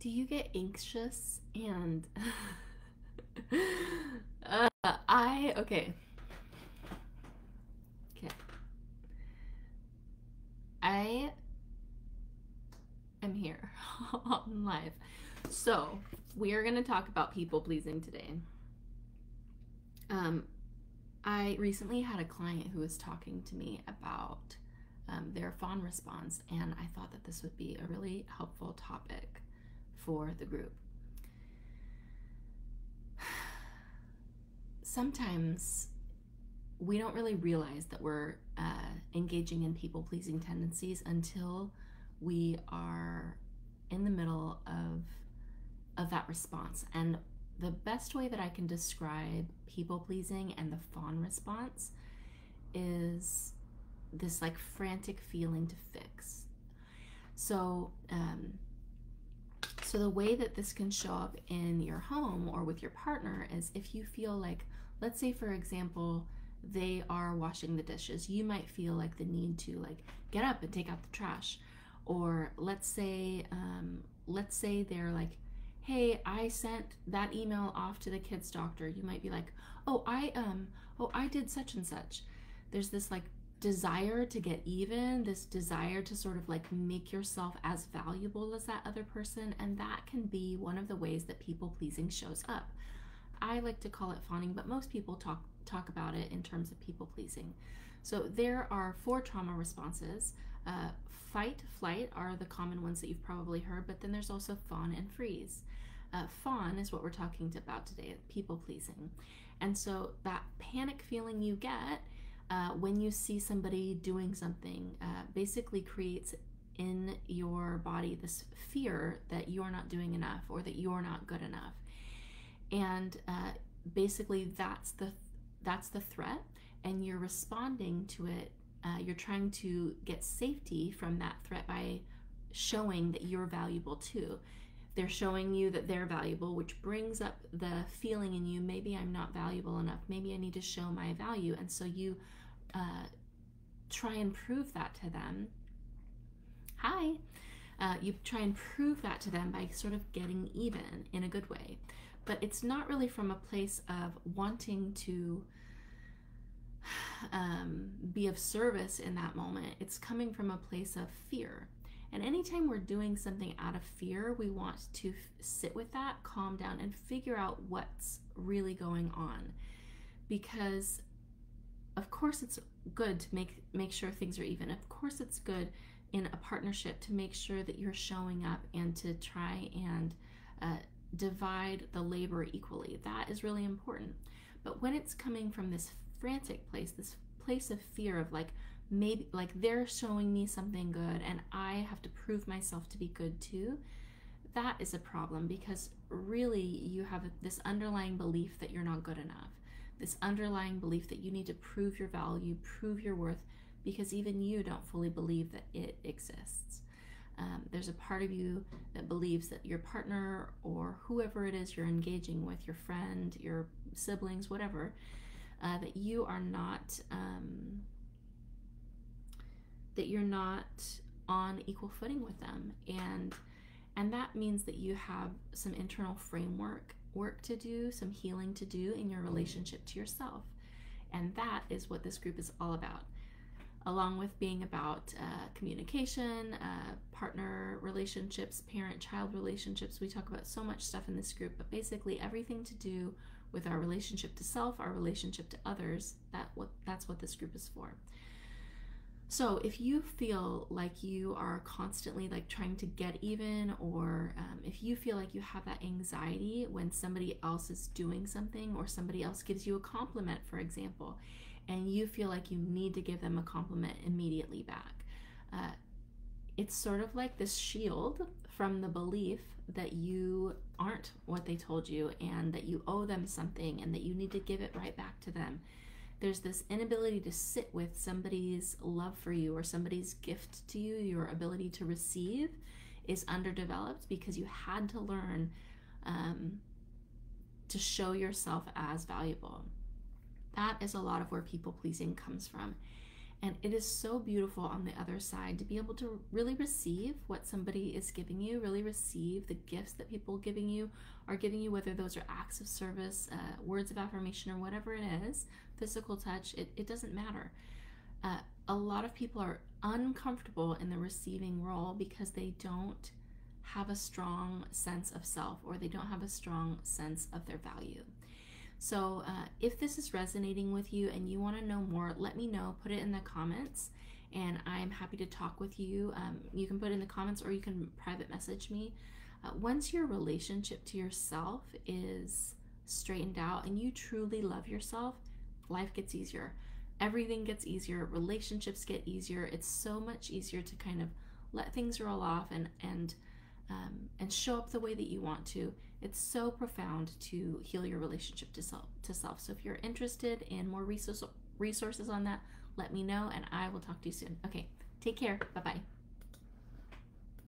Do you get anxious and okay. Okay. I am here on live. So, we are going to talk about people pleasing today. Um, I recently had a client who was talking to me about their fawn response, and I thought that this would be a really helpful topic for the group. Sometimes we don't really realize that we're engaging in people-pleasing tendencies until we are in the middle of that response. And the best way that I can describe people-pleasing and the fawn response is this like frantic feeling to fix. So the way that this can show up in your home or with your partner is if you feel like, let's say for example, they are washing the dishes, you might feel like the need to like get up and take out the trash. Or let's say they're like, hey, I sent that email off to the kids doctor. You might be like, oh, I did such and such. There's this like desire to get even, this desire to sort of like make yourself as valuable as that other person, and that can be one of the ways that people pleasing shows up. I like to call it fawning, but most people talk about it in terms of people pleasing. So there are 4 trauma responses. Fight, flight are the common ones that you've probably heard, but then there's also fawn and freeze. Fawn is what we're talking about today, people pleasing. And so that panic feeling you get when you see somebody doing something basically creates in your body this fear that you're not doing enough or that you're not good enough. And basically that's the threat, and you're responding to it. You're trying to get safety from that threat by showing that you're valuable too. They're showing you that they're valuable, which brings up the feeling in you, maybe I'm not valuable enough, maybe I need to show my value. And so you try and prove that to them. Hi. You try and prove that to them by sort of getting even in a good way. But it's not really from a place of wanting to be of service in that moment. It's coming from a place of fear. And anytime we're doing something out of fear, we want to sit with that, calm down, and figure out what's really going on. Because of course it's good to make sure things are even. Of course it's good in a partnership to make sure that you're showing up and to try and divide the labor equally. That is really important. But when it's coming from this frantic place, this place of fear of like, maybe like they're showing me something good and I have to prove myself to be good too, that is a problem, because really you have this underlying belief that you're not good enough, this underlying belief that you need to prove your value, prove your worth, because even you don't fully believe that it exists. There's a part of you that believes that your partner or whoever it is you're engaging with, your friend, your siblings, whatever, that you are not, that you're not on equal footing with them. And that means that you have some internal work to do, some healing to do in your relationship to yourself. And that is what this group is all about. Along with being about communication, partner relationships, parent-child relationships. We talk about so much stuff in this group, but basically everything to do with our relationship to self, our relationship to others, that's what this group is for. So if you feel like you are constantly like trying to get even, or if you feel like you have that anxiety when somebody else is doing something, or somebody else gives you a compliment, for example, and you feel like you need to give them a compliment immediately back, it's sort of like this shield from the belief that you aren't what they told you, and that you owe them something, and that you need to give it right back to them. There's this inability to sit with somebody's love for you or somebody's gift to you. Your ability to receive is underdeveloped because you had to learn to show yourself as valuable. That is a lot of where people pleasing comes from. And it is so beautiful on the other side to be able to really receive what somebody is giving you, really receive the gifts that people are giving you, whether those are acts of service, words of affirmation, or whatever it is, physical touch, it doesn't matter. A lot of people are uncomfortable in the receiving role because they don't have a strong sense of self, or they don't have a strong sense of their value. So if this is resonating with you and you want to know more, let me know. Put it in the comments, and I'm happy to talk with you. You can put it in the comments, or you can private message me. Once your relationship to yourself is straightened out and you truly love yourself, life gets easier. Everything gets easier. Relationships get easier. It's so much easier to kind of let things roll off and show up the way that you want to. It's so profound to heal your relationship to self. So if you're interested in more resources on that, let me know, and I will talk to you soon. Okay, take care. Bye-bye.